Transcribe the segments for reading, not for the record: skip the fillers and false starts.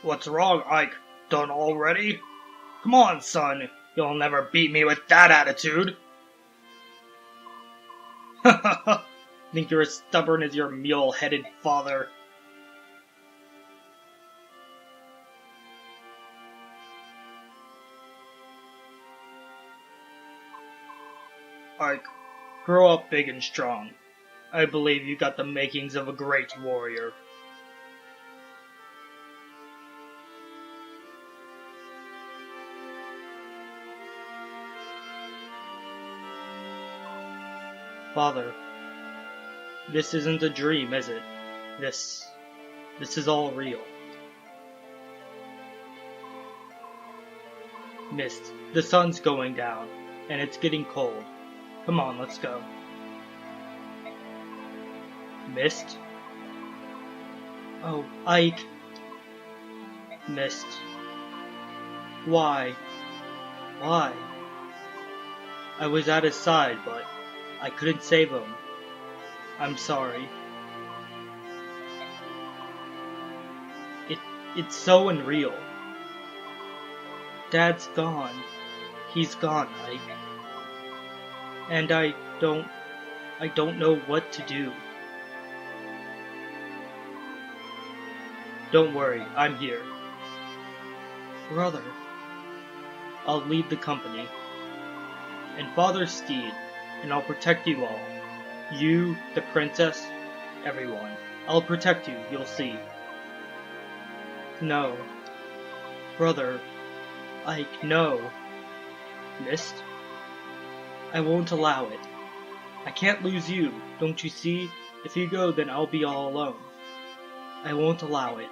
What's wrong, Ike? Done already? Come on, son. You'll never beat me with that attitude. Think you're as stubborn as your mule-headed father. Ike, grow up big and strong. I believe you got the makings of a great warrior. Father, this isn't a dream, is it? This is all real. Mist, the sun's going down, and it's getting cold. Come on, let's go. Mist? Oh, Ike. Mist. Why? Why? I was at his side, but I couldn't save him. I'm sorry. It's so unreal. Dad's gone. He's gone, Ike. And I don't know what to do. Don't worry, I'm here. Brother, I'll lead the company. And Father Steed, and I'll protect you all. You, the princess, everyone. I'll protect you, you'll see. No. Brother, Ike, no. Mist? I won't allow it. I can't lose you, don't you see? If you go, then I'll be all alone. I won't allow it.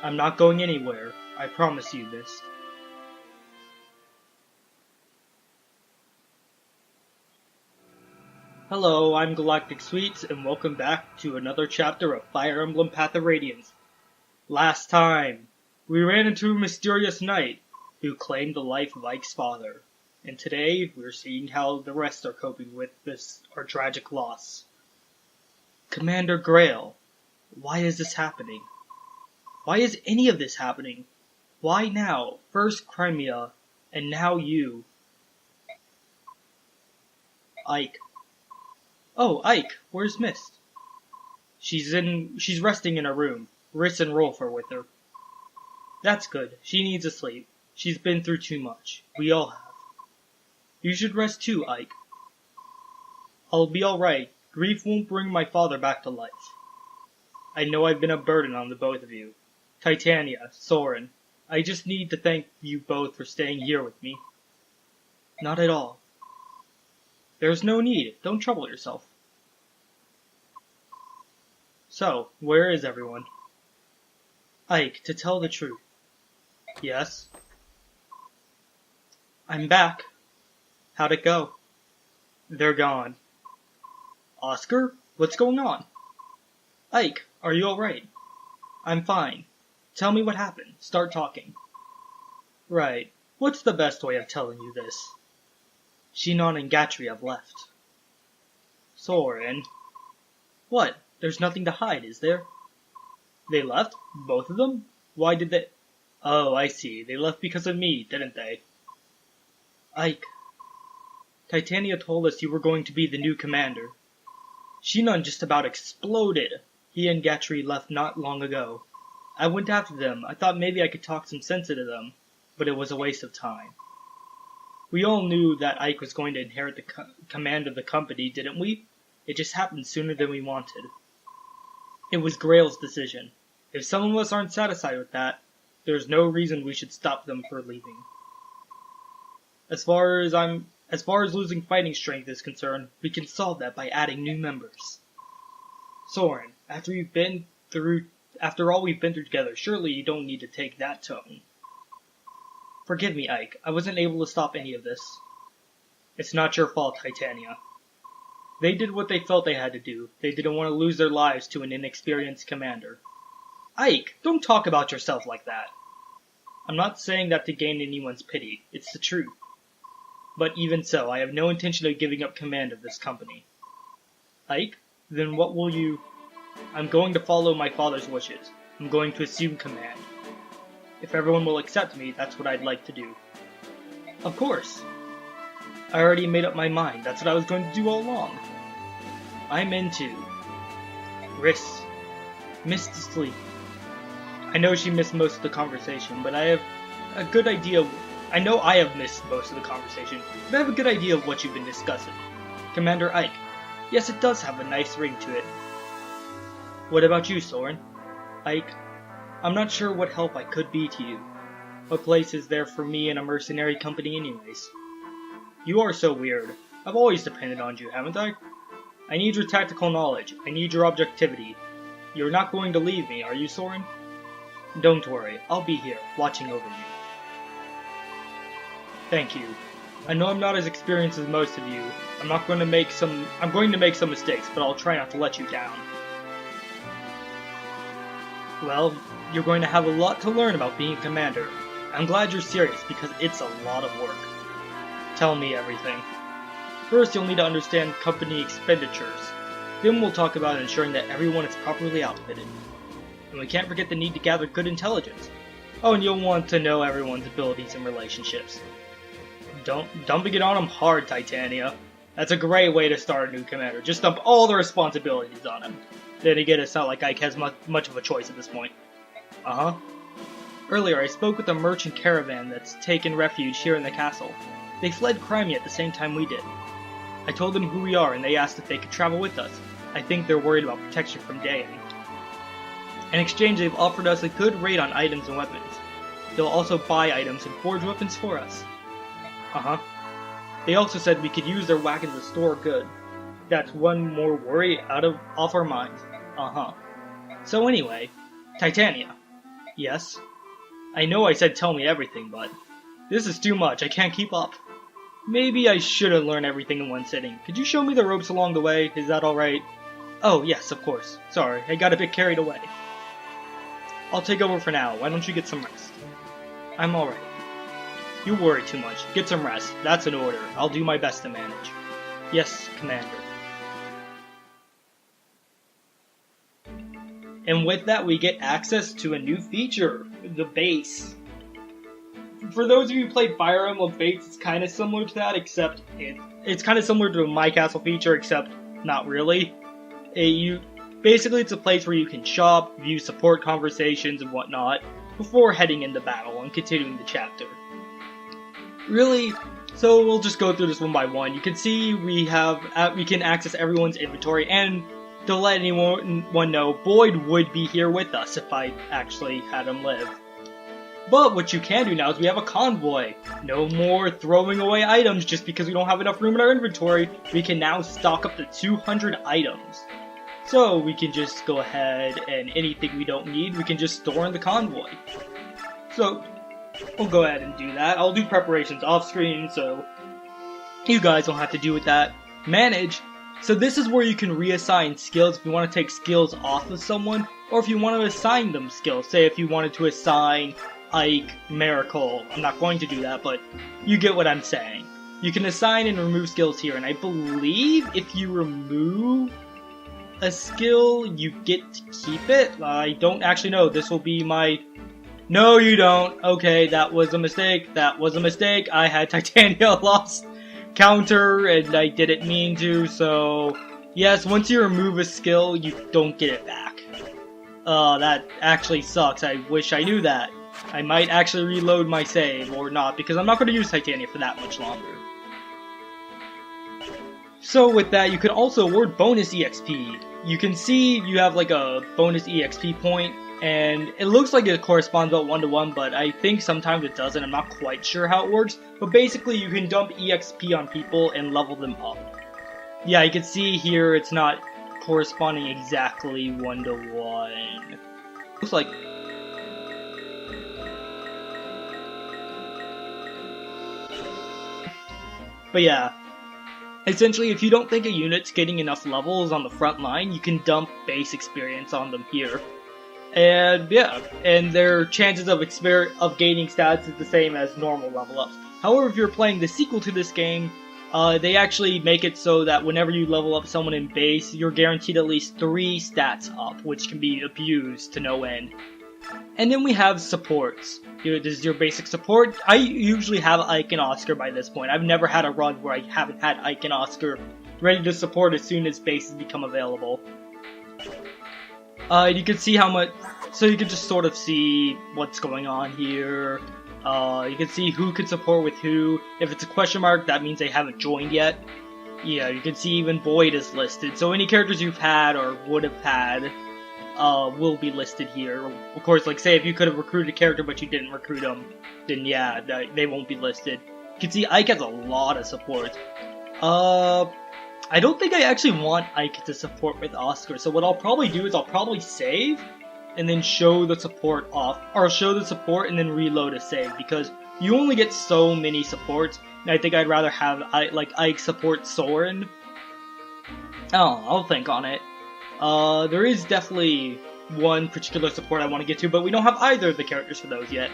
I'm not going anywhere, I promise you, Mist. Hello, I'm Galactic Sweets, and welcome back to another chapter of Fire Emblem Path of Radiance. Last time, we ran into a mysterious knight who claimed the life of Ike's father, and today we're seeing how the rest are coping with our tragic loss. Commander Greil, why is this happening? Why is any of this happening? Why now? First Crimea, and now you. Ike. Oh, Ike, where's Mist? She's resting in her room. Riss and Rolf are with her. That's good. She needs a sleep. She's been through too much. We all have. You should rest too, Ike. I'll be alright. Grief won't bring my father back to life. I know I've been a burden on the both of you. Titania, Soren, I just need to thank you both for staying here with me. Not at all. There's no need. Don't trouble yourself. So, where is everyone? Ike, to tell the truth. Yes? I'm back. How'd it go? They're gone. Oscar? What's going on? Ike, are you alright? I'm fine. Tell me what happened. Start talking. Right. What's the best way of telling you this? Shinon and Gatry have left. Soren. What? There's nothing to hide, is there? They left? Both of them? Why did they... Oh, I see. They left because of me, didn't they? Ike. Titania told us you were going to be the new commander. Shinon just about exploded. He and Gatry left not long ago. I went after them. I thought maybe I could talk some sense into them, but it was a waste of time. We all knew that Ike was going to inherit the command of the company, didn't we? It just happened sooner than we wanted. It was Grail's decision. If some of us aren't satisfied with that, there's no reason we should stop them from leaving. As far as losing fighting strength is concerned, we can solve that by adding new members. Soren, after all we've been through together, surely you don't need to take that tone. Forgive me, Ike. I wasn't able to stop any of this. It's not your fault, Titania. They did what they felt they had to do. They didn't want to lose their lives to an inexperienced commander. Ike, don't talk about yourself like that. I'm not saying that to gain anyone's pity. It's the truth. But even so, I have no intention of giving up command of this company. Ike, then what will you... I'm going to follow my father's wishes. I'm going to assume command. If everyone will accept me, that's what I'd like to do. Of course. I already made up my mind. That's what I was going to do all along. I'm into Riss. Missed sleep. I know she missed most of the conversation, but I have a good idea. I know I have missed most of the conversation, but I have a good idea of what you've been discussing. Commander Ike. Yes, it does have a nice ring to it. What about you, Soren? Ike, I'm not sure what help I could be to you. What place is there for me in a mercenary company anyways? You are so weird. I've always depended on you, haven't I? I need your tactical knowledge. I need your objectivity. You're not going to leave me, are you, Soren? Don't worry, I'll be here, watching over you. Thank you. I know I'm not as experienced as most of you. I'm going to make some mistakes, but I'll try not to let you down. Well, you're going to have a lot to learn about being a commander. I'm glad you're serious, because it's a lot of work. Tell me everything. First, you'll need to understand company expenditures. Then we'll talk about ensuring that everyone is properly outfitted. And we can't forget the need to gather good intelligence. Oh, and you'll want to know everyone's abilities and relationships. Dumping it on them hard, Titania. That's a great way to start a new commander. Just dump all the responsibilities on him. Then again, it's not like Ike has much of a choice at this point. Uh-huh. Earlier, I spoke with a merchant caravan that's taken refuge here in the castle. They fled Crimea at the same time we did. I told them who we are, and they asked if they could travel with us. I think they're worried about protection from Dayan. In exchange, they've offered us a good rate on items and weapons. They'll also buy items and forge weapons for us. Uh-huh. They also said we could use their wagons to store goods. That's one more worry off our minds. Uh-huh. So anyway, Titania. Yes? I know I said tell me everything, but this is too much. I can't keep up. Maybe I shouldn't learn everything in one sitting. Could you show me the ropes along the way? Is that alright? Oh, yes, of course. Sorry, I got a bit carried away. I'll take over for now. Why don't you get some rest? I'm alright. You worry too much. Get some rest. That's an order. I'll do my best to manage. Yes, Commander. And with that, we get access to a new feature, the base. For those of you who played Fire Emblem Fates, it's kind of similar to that, except it's kind of similar to a My Castle feature, except not really. Basically, it's a place where you can shop, view support conversations and whatnot, before heading into battle and continuing the chapter. Really, so we'll just go through this one by one. You can see we can access everyone's inventory, and to let anyone know, Boyd would be here with us if I actually had him live. But what you can do now is we have a convoy. No more throwing away items just because we don't have enough room in our inventory. We can now stock up to 200 items. So we can just go ahead and anything we don't need, we can just store in the convoy. So we'll go ahead and do that. I'll do preparations off screen so you guys don't have to do with that. Manage. So this is where you can reassign skills if you want to take skills off of someone, or if you want to assign them skills. Say if you wanted to assign Ike Miracle. I'm not going to do that, but you get what I'm saying. You can assign and remove skills here, and I believe if you remove a skill, you get to keep it. I don't actually know. This will be my... No, you don't. Okay, that was a mistake. That was a mistake. I had Titania lost counter, and I didn't mean to, so... Yes, once you remove a skill, you don't get it back. That actually sucks. I wish I knew that. I might actually reload my save, or not, because I'm not going to use Titania for that much longer. So with that, you can also award bonus EXP. You can see you have like a bonus EXP point, and it looks like it corresponds about 1-to-1, but I think sometimes it doesn't. I'm not quite sure how it works, but basically you can dump EXP on people and level them up. Yeah, you can see here it's not corresponding exactly 1-to-1. Looks like... But yeah, essentially if you don't think a unit's getting enough levels on the front line, you can dump base experience on them here. And yeah, and their chances of gaining stats is the same as normal level ups. However, if you're playing the sequel to this game, they actually make it so that whenever you level up someone in base, you're guaranteed at least 3 stats up, which can be abused to no end. And then we have supports. This is your basic support. I usually have Ike and Oscar by this point. I've never had a run where I haven't had Ike and Oscar ready to support as soon as bases become available. You can see how much, so you can just sort of see what's going on here. You can see who can support with who. If it's a question mark, that means they haven't joined yet. Yeah, you can see even Boyd is listed. So any characters you've had or would have had will be listed here. Of course, like say if you could have recruited a character but you didn't recruit them, then yeah, they won't be listed. You can see Ike has a lot of support. I don't think I actually want Ike to support with Oscar, so what I'll probably do is I'll probably save and then show the support off, or show the support and then reload a save, because you only get so many supports, and I think I'd rather have Ike support Soren. Oh, I'll think on it. There is definitely one particular support I want to get to, but we don't have either of the characters for those yet.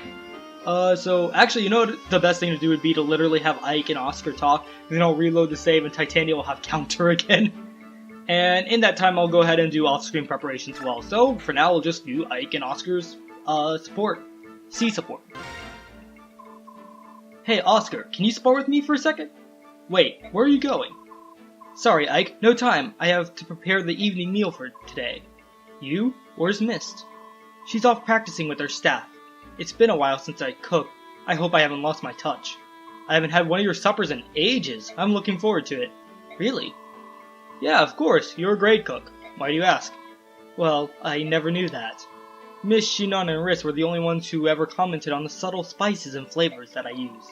So actually, you know what the best thing to do would be to literally have Ike and Oscar talk, and then I'll reload the save and Titania will have counter again. And in that time, I'll go ahead and do off-screen preparation as well. So for now, we'll just do Ike and Oscar's support. C support. Hey Oscar, can you spar with me for a second? Wait, where are you going? Sorry Ike, no time. I have to prepare the evening meal for today. You? Where's Mist? She's off practicing with her staff. It's been a while since I cooked. I hope I haven't lost my touch. I haven't had one of your suppers in ages. I'm looking forward to it. Really? Yeah, of course. You're a great cook. Why do you ask? Well, I never knew that. Miss Shinon and Riss were the only ones who ever commented on the subtle spices and flavors that I use.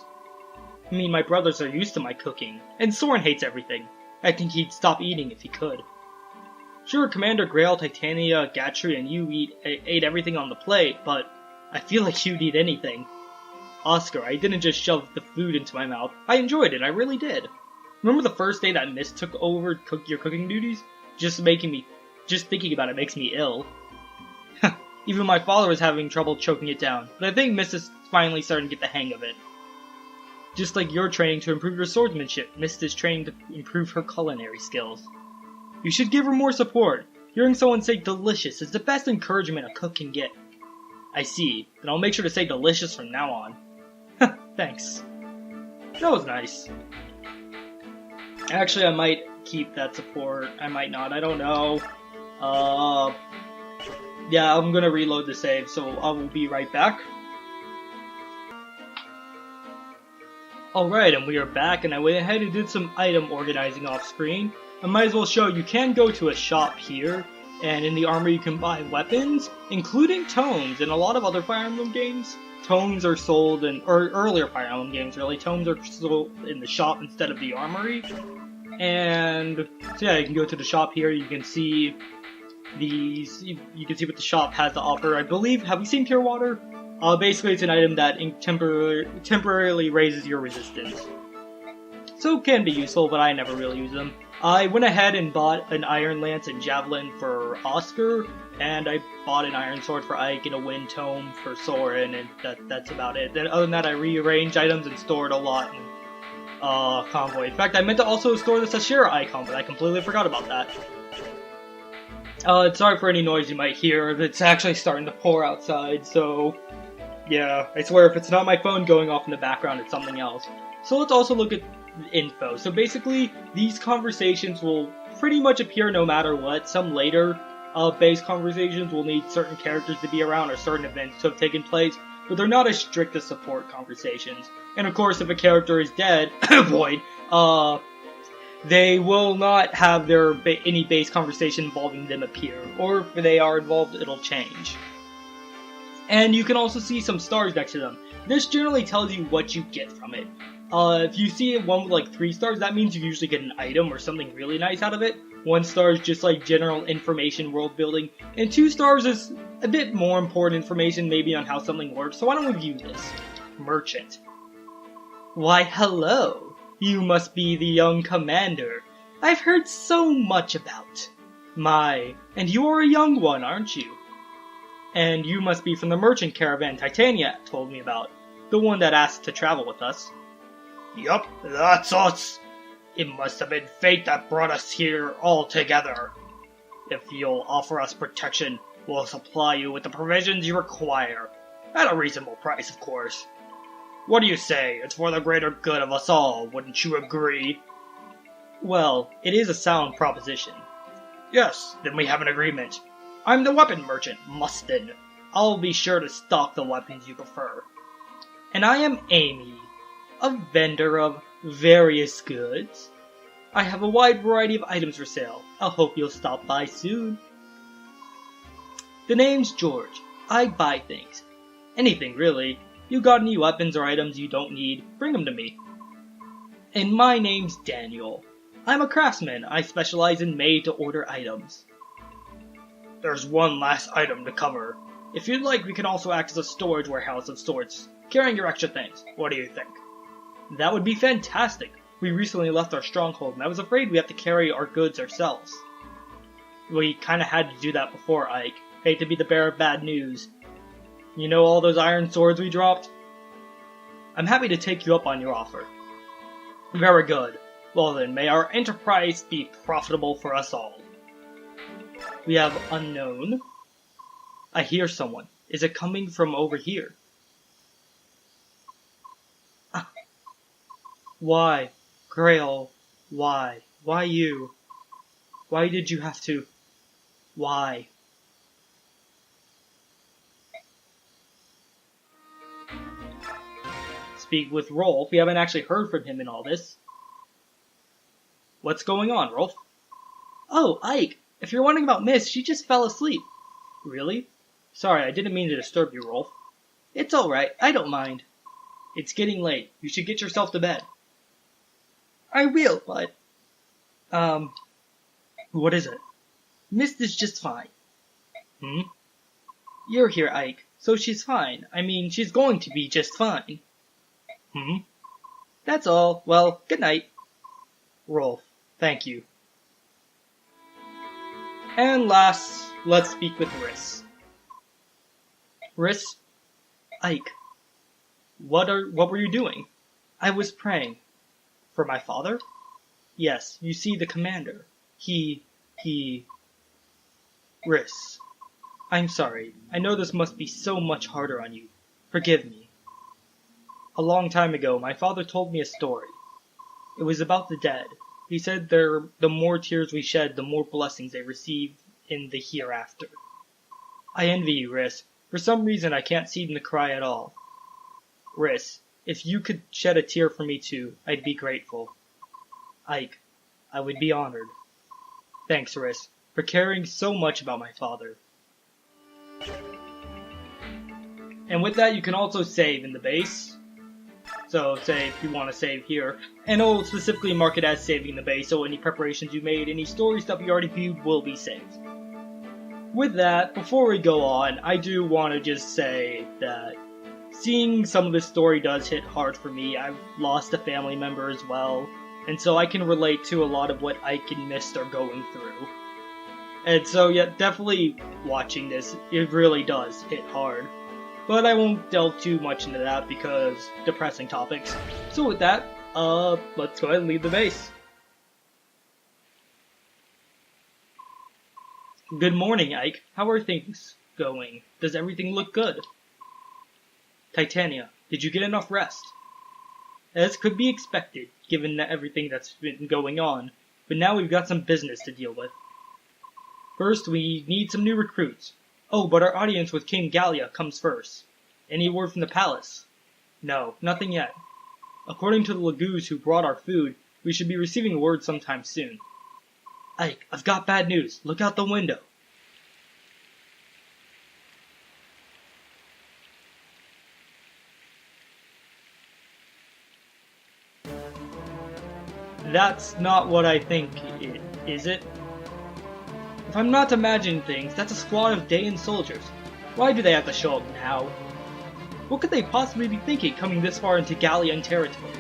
I mean, my brothers are used to my cooking, and Soren hates everything. I think he'd stop eating if he could. Sure, Commander Greil, Titania, Gatry, and you ate everything on the plate, but I feel like you'd eat anything. Oscar, I didn't just shove the food into my mouth. I enjoyed it, I really did. Remember the first day that Mist took over your cooking duties? Just thinking about it makes me ill. Even my father was having trouble choking it down, but I think Mist is finally starting to get the hang of it. Just like you're training to improve your swordsmanship, Mist is training to improve her culinary skills. You should give her more support. Hearing someone say delicious is the best encouragement a cook can get. I see, then I'll make sure to say delicious from now on. Thanks. That was nice. Actually, I might keep that support. I might not, I don't know. Yeah, I'm gonna reload the save, so I will be right back. Alright, and we are back, and I went ahead and did some item organizing off screen. I might as well show you can go to a shop here, and in the armor you can buy weapons, including tomes. In a lot of other Fire Emblem games, tomes are sold or earlier Fire Emblem games really, tomes are sold in the shop instead of the armory. And so yeah, you can go to the shop here, you can see these, you can see what the shop has to offer. I believe, have we seen Pure Water? Basically it's an item that temporarily raises your resistance. So it can be useful, but I never really use them. I went ahead and bought an Iron Lance and Javelin for Oscar, and I bought an Iron Sword for Ike and a Wind Tome for Soren, and that's about it. Then other than that, I rearranged items and stored a lot in Convoy. In fact, I meant to also store the Sashira icon, but I completely forgot about that. Sorry for any noise you might hear. It's actually starting to pour outside, so yeah, I swear if it's not my phone going off in the background, it's something else. So let's also look at info. So basically, these conversations will pretty much appear no matter what. Some later base conversations will need certain characters to be around or certain events to have taken place, but they're not as strict as support conversations. And of course, if a character is dead, Void, they will not have any base conversation involving them appear, or if they are involved, it'll change. And you can also see some stars next to them. This generally tells you what you get from it. If you see one with like 3 stars, that means you usually get an item or something really nice out of it. 1 star is just like general information, world building, and 2 stars is a bit more important information maybe on how something works. So why don't we view this? Merchant. Why hello, you must be the young commander I've heard so much about. My, and you are a young one, aren't you? And you must be from the merchant caravan Titania told me about, the one that asked to travel with us. Yup, that's us. It must have been fate that brought us here all together. If you'll offer us protection, we'll supply you with the provisions you require. At a reasonable price, of course. What do you say? It's for the greater good of us all, wouldn't you agree? Well, it is a sound proposition. Yes, then we have an agreement. I'm the weapon merchant, Mustin. I'll be sure to stock the weapons you prefer. And I am Amy, a vendor of various goods. I have a wide variety of items for sale. I hope you'll stop by soon. The name's George. I buy things. Anything, really. You got any weapons or items you don't need, bring them to me. And my name's Daniel. I'm a craftsman. I specialize in made-to-order items. There's one last item to cover. If you'd like, we can also act as a storage warehouse of sorts, carrying your extra things. What do you think? That would be fantastic. We recently left our stronghold, and I was afraid we have to carry our goods ourselves. We kinda had to do that before, Ike. Hate to be the bearer of bad news. You know all those iron swords we dropped? I'm happy to take you up on your offer. Very good. Well then, may our enterprise be profitable for us all. We have unknown. I hear someone. Is it coming from over here? Why? Greil, why? Why you? Why did you have to? Why? Speak with Rolf. We haven't actually heard from him in all this. What's going on, Rolf? Oh, Ike, if you're wondering about Miss, she just fell asleep. Really? Sorry, I didn't mean to disturb you, Rolf. It's alright, I don't mind. It's getting late. You should get yourself to bed. I will, but... What is it? Mist is just fine. You're here, Ike, so she's fine. I mean, she's going to be just fine. That's all. Well, good night. Rolf, thank you. And last, let's speak with Riss. Riss? Ike. What were you doing? I was praying. For my father? Yes, you see, the commander. Riss. I'm sorry. I know this must be so much harder on you. Forgive me. A long time ago, my father told me a story. It was about the dead. He said the more tears we shed, the more blessings they receive in the hereafter. I envy you, Riss. For some reason, I can't seem to cry at all. Riss, if you could shed a tear for me too, I'd be grateful. Ike, I would be honored. Thanks, Riss, for caring so much about my father. And with that, you can also save in the base. So, say if you want to save here. And it'll specifically mark it as saving the base, so any preparations you made, any story stuff you already viewed will be saved. With that, before we go on, I do want to just say that seeing some of this story does hit hard for me. I've lost a family member as well, and so I can relate to a lot of what Ike and Mist are going through. And so, yeah, definitely watching this, it really does hit hard. But I won't delve too much into that because depressing topics. So with that, let's go ahead and leave the base. Good morning, Ike. How are things going? Does everything look good? Titania, did you get enough rest? As could be expected, given everything that's been going on, but now we've got some business to deal with. First, we need some new recruits. Oh, but our audience with King Gallia comes first. Any word from the palace? No, nothing yet. According to the Lagoos who brought our food, we should be receiving word sometime soon. Ike, I've got bad news. Look out the window. That's not what I think is it? If I'm not imagining things, that's a squad of Dayan soldiers. Why do they have to show up now? What could they possibly be thinking coming this far into Gallian territory?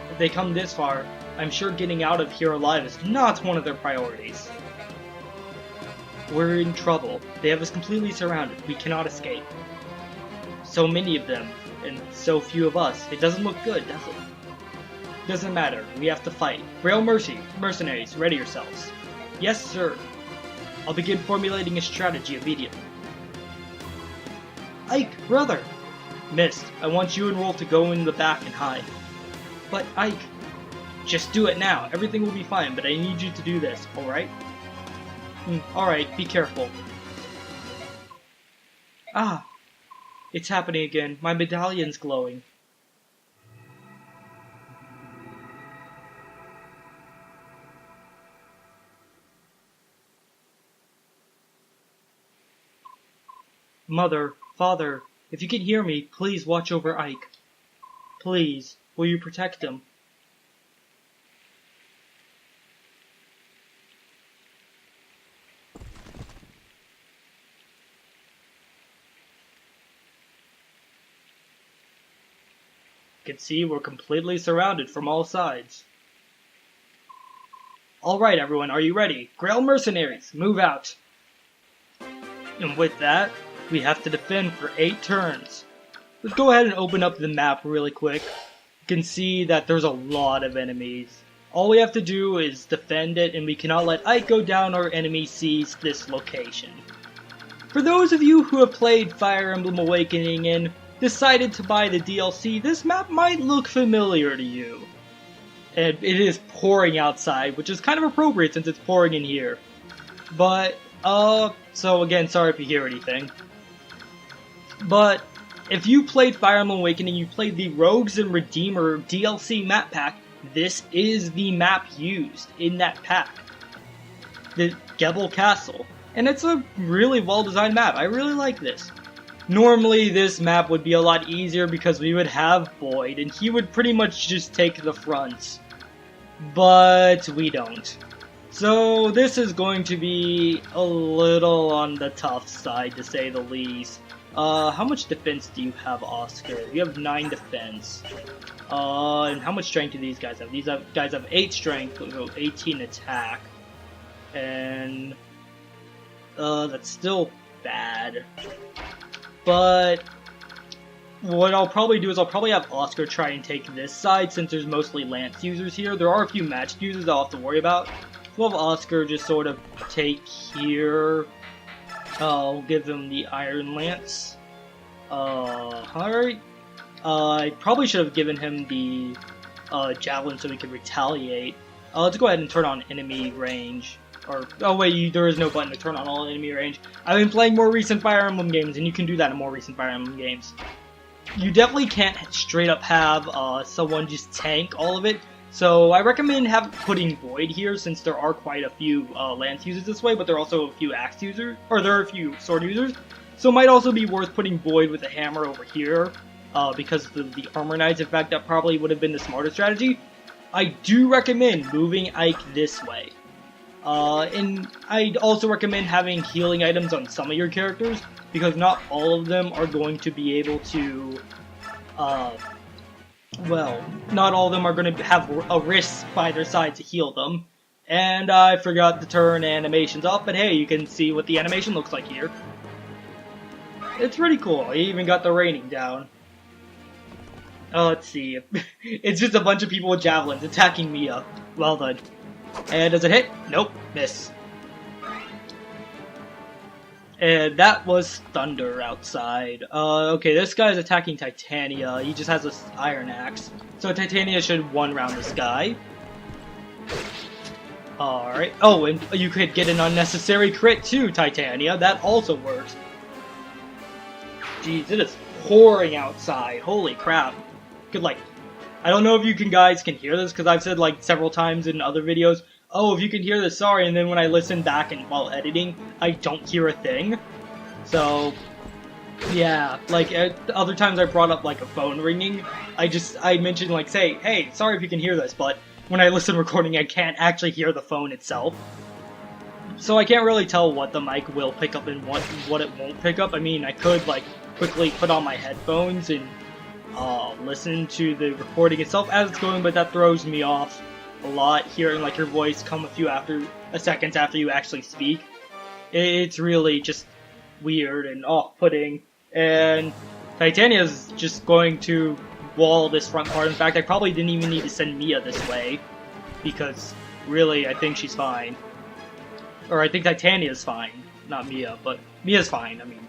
If they come this far, I'm sure getting out of here alive is not one of their priorities. We're in trouble. They have us completely surrounded. We cannot escape. So many of them, and so few of us. It doesn't look good, does it? Doesn't matter, we have to fight. Greil Mercenaries, ready yourselves. Yes, sir. I'll begin formulating a strategy immediately. Ike, brother! Mist, I want you and Rolf to go in the back and hide. But Ike... Just do it now. Everything will be fine, but I need you to do this, alright? Alright, be careful. Ah! It's happening again. My medallion's glowing. Mother, Father, if you can hear me, please watch over Ike. Please, will you protect him? You can see we're completely surrounded from all sides. Alright everyone, are you ready? Greil Mercenaries, move out! And with that, we have to defend for 8 turns. Let's go ahead and open up the map really quick. You can see that there's a lot of enemies. All we have to do is defend it, and we cannot let Ike go down or enemy seize this location. For those of you who have played Fire Emblem Awakening and decided to buy the DLC, this map might look familiar to you. And it is pouring outside, which is kind of appropriate since it's pouring in here. But, so again, sorry if you hear anything. But, if you played Fire Emblem Awakening, you played the Rogues and Redeemer DLC map pack, this is the map used in that pack. The Gebel Castle. And it's a really well-designed map. I really like this. Normally, this map would be a lot easier because we would have Boyd, and he would pretty much just take the front. But we don't. So this is going to be a little on the tough side, to say the least. How much defense do you have, Oscar? You have 9 defense. And how much strength do these guys have? These guys have 8 strength, 18 attack. And, that's still bad. But what I'll probably do is I'll probably have Oscar try and take this side since there's mostly Lance users here. There are a few matched users I'll have to worry about. So I'll have Oscar just sort of take here. I'll give him the Iron Lance. Alright. I probably should have given him the Javelin so he could retaliate. Let's go ahead and turn on enemy range. Or, oh wait, there is no button to turn on all enemy range. I've been playing more recent Fire Emblem games, and you can do that in more recent Fire Emblem games. You definitely can't straight up have someone just tank all of it, so I recommend putting Void here, since there are quite a few Lance users this way, but there are also a few Axe users, or there are a few Sword users, so it might also be worth putting Void with a hammer over here, because of the Armor Knights. In fact, that probably would have been the smarter strategy. I do recommend moving Ike this way. And I'd also recommend having healing items on some of your characters, because not all of them are going to be able to, well, not all of them are going to have a risk by their side to heal them. And I forgot to turn animations off, but hey, you can see what the animation looks like here. It's pretty cool. I even got the raining down. Let's see. It's just a bunch of people with javelins attacking Mia. Well done. And does it hit? Nope. Miss. And that was thunder outside. Okay, this guy's attacking Titania. He just has an iron axe. So Titania should one-round this guy. Alright. Oh, and you could get an unnecessary crit too, Titania. That also works. Jeez, it is pouring outside. Holy crap. Good, like, I don't know if you guys can hear this, because I've said, like, several times in other videos, oh, if you can hear this, sorry, and then when I listen back and while editing, I don't hear a thing. So, yeah, like, other times I brought up, like, a phone ringing, I mentioned, like, say, hey, sorry if you can hear this, but when I listen recording, I can't actually hear the phone itself. So I can't really tell what the mic will pick up and what it won't pick up. I mean, I could, like, quickly put on my headphones and listen to the recording itself as it's going, but that throws me off a lot, hearing like your voice come a few seconds after you actually speak. It's really just weird and off-putting, and Titania's just going to wall this front part. In fact, I probably didn't even need to send Mia this way, because really, I think she's fine. Or I think Titania's fine, not Mia, but Mia's fine, I mean.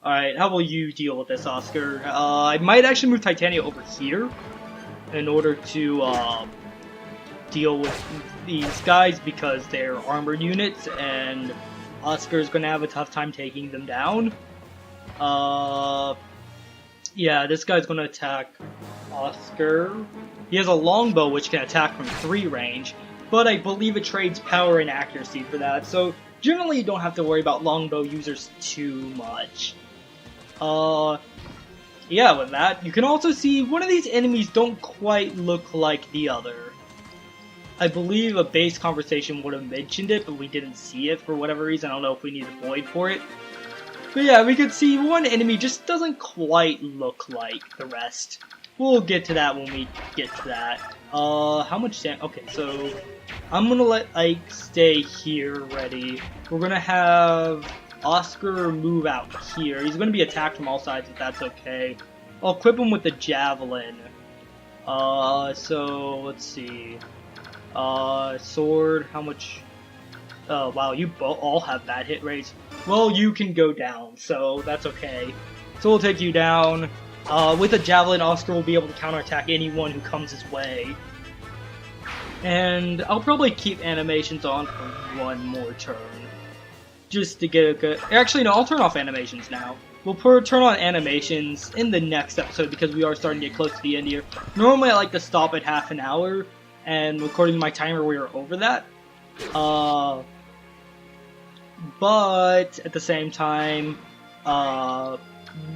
Alright, how will you deal with this, Oscar? I might actually move Titania over here in order to deal with these guys because they're armored units and Oscar's gonna have a tough time taking them down. Yeah, this guy's gonna attack Oscar. He has a longbow which can attack from 3 range, but I believe it trades power and accuracy for that, so generally you don't have to worry about longbow users too much. Yeah, with that, you can also see one of these enemies don't quite look like the other. I believe a base conversation would have mentioned it, but we didn't see it for whatever reason. I don't know if we need a void for it. But yeah, we could see one enemy just doesn't quite look like the rest. We'll get to that when we get to that. How much damage? Okay, so I'm gonna let Ike stay here ready. We're gonna have Oscar move out here. He's gonna be attacked from all sides if that's okay. I'll equip him with the javelin. So let's see. Sword, how much? Oh wow, you all have bad hit rates. Well, you can go down, so that's okay. So we'll take you down. With a javelin, Oscar will be able to counterattack anyone who comes his way. And I'll probably keep animations on for one more turn. Just to get a good... Actually, no, I'll turn off animations now. We'll turn on animations in the next episode because we are starting to get close to the end here. Normally, I like to stop at half an hour, and according to my timer, we are over that. But at the same time,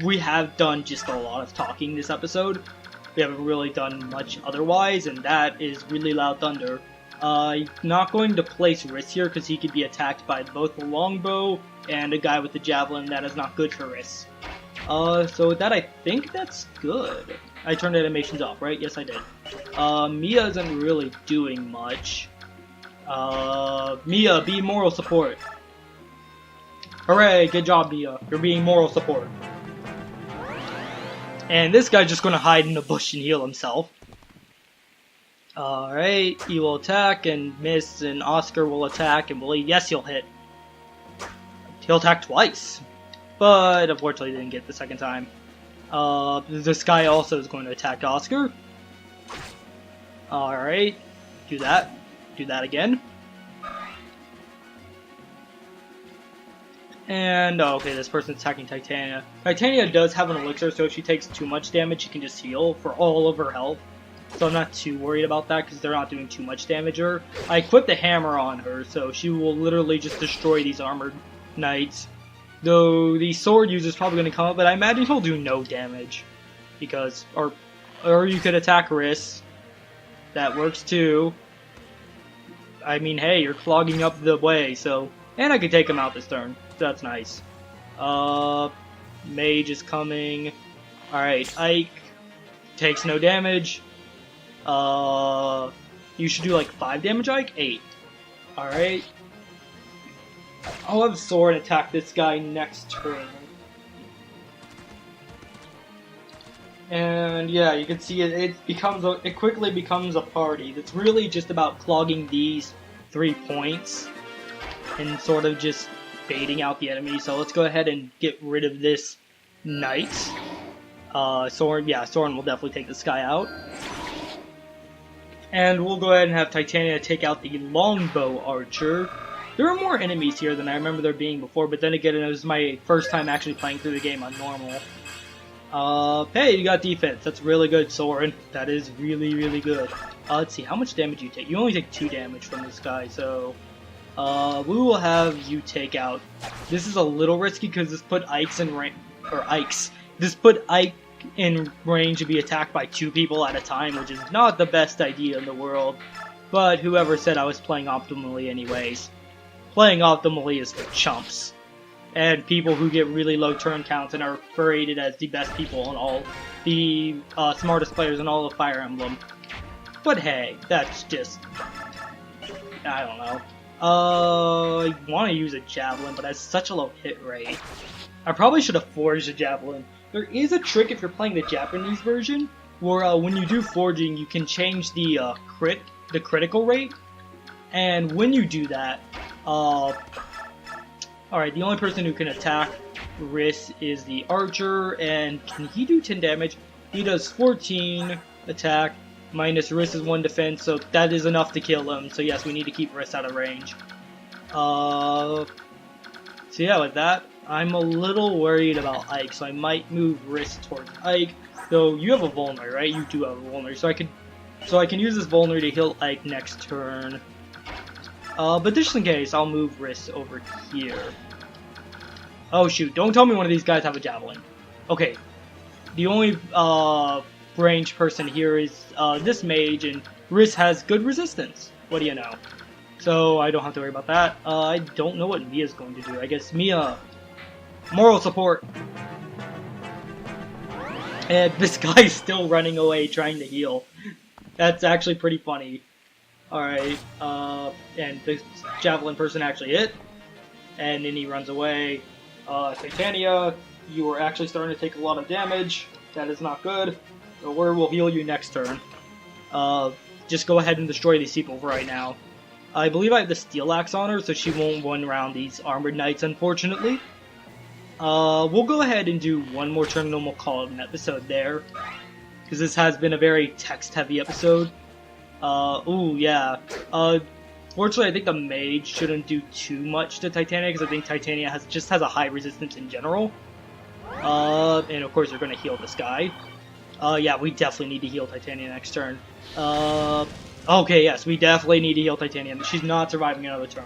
we have done just a lot of talking this episode. We haven't really done much otherwise, and that is really loud thunder. Not going to place Riss here because he could be attacked by both the longbow and a guy with the javelin. That is not good for Riss. So with that, I think that's good. I turned animations off, right? Yes, I did. Mia isn't really doing much. Mia, be moral support. Hooray, good job, Mia. You're being moral support. And this guy's just gonna hide in a bush and heal himself. Alright, he will attack and miss, and Oscar will attack and believe, yes, he'll hit. He'll attack twice. But unfortunately didn't get the second time. This guy also is going to attack Oscar. Alright, do that. Do that again. And, okay, this person's attacking Titania. Titania does have an elixir, so if she takes too much damage, she can just heal for all of her health. So I'm not too worried about that, because they're not doing too much damage to her. I equipped the hammer on her, so she will literally just destroy these armored knights. Though the sword user's probably going to come up, but I imagine he'll do no damage. Because, or you could attack Riss. That works too. I mean, hey, you're clogging up the way, so... And I could take him out this turn. That's nice. Mage is coming. Alright, Ike takes no damage. You should do like 5 damage, Ike? 8. Alright. I'll have Sword attack this guy next turn. And yeah, you can see it quickly becomes a party. It's really just about clogging these 3 points and sort of just baiting out the enemy. So let's go ahead and get rid of this knight. Soren will definitely take this guy out. And we'll go ahead and have Titania take out the longbow archer. There are more enemies here than I remember there being before, but then again, it was my first time actually playing through the game on normal. Hey, you got defense. That's really good, Soren. That is really, really good. Let's see, how much damage you take? You only take 2 damage from this guy, so... we will have you take out... This is a little risky because this put Ike's in range... Or Ike's. This put Ike in range to be attacked by 2 people at a time, which is not the best idea in the world. But whoever said I was playing optimally anyways. Playing optimally is for chumps. And people who get really low turn counts and are paraded as the best people and all the smartest players in all of Fire Emblem. But hey, that's just... I don't know. I want to use a javelin, but it has such a low hit rate. I probably should have forged a javelin. There is a trick if you're playing the Japanese version, where when you do forging, you can change the critical rate, and when you do that, alright, the only person who can attack Riss is the archer, and can he do 10 damage? He does 14 attack, minus Riss is 1 defense, so that is enough to kill him, so yes, we need to keep Riss out of range. So yeah, with that, I'm a little worried about Ike, so I might move Riss towards Ike, though you have a Vulner, right? You do have a Vulner, so I can use this Vulner to heal Ike next turn. But just in case, I'll move Riss over here. Oh shoot, don't tell me one of these guys have a Javelin. Okay, the only ranged person here is this mage, and Riss has good resistance. What do you know? So I don't have to worry about that. I don't know what Mia's going to do. I guess Mia, moral support. And this guy's still running away trying to heal. That's actually pretty funny. Alright, and the Javelin person actually hit, and then he runs away. Titania, you are actually starting to take a lot of damage. That is not good. The Word will heal you next turn. Just go ahead and destroy these people right now. I believe I have the Steel Axe on her, so she won't run around these Armored Knights, unfortunately. We'll go ahead and do one more turn, and then we'll call it an episode there. Because this has been a very text-heavy episode. Ooh, yeah. Fortunately, I think the mage shouldn't do too much to Titania, because I think Titania just has a high resistance in general. And of course, you're going to heal this guy. Yeah, we definitely need to heal Titania next turn. Okay, yes, we definitely need to heal Titania. She's not surviving another turn.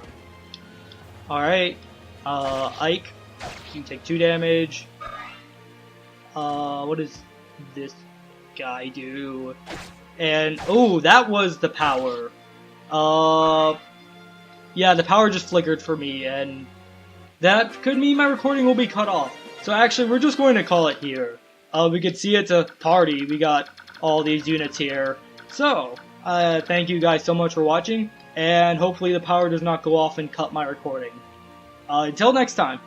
Alright, Ike, you take 2 damage. What does this guy do? And, oh, that was the power. Yeah, the power just flickered for me, and that could mean my recording will be cut off. So actually, we're just going to call it here. We could see it's a party. We got all these units here. So, thank you guys so much for watching, and hopefully the power does not go off and cut my recording. Until next time.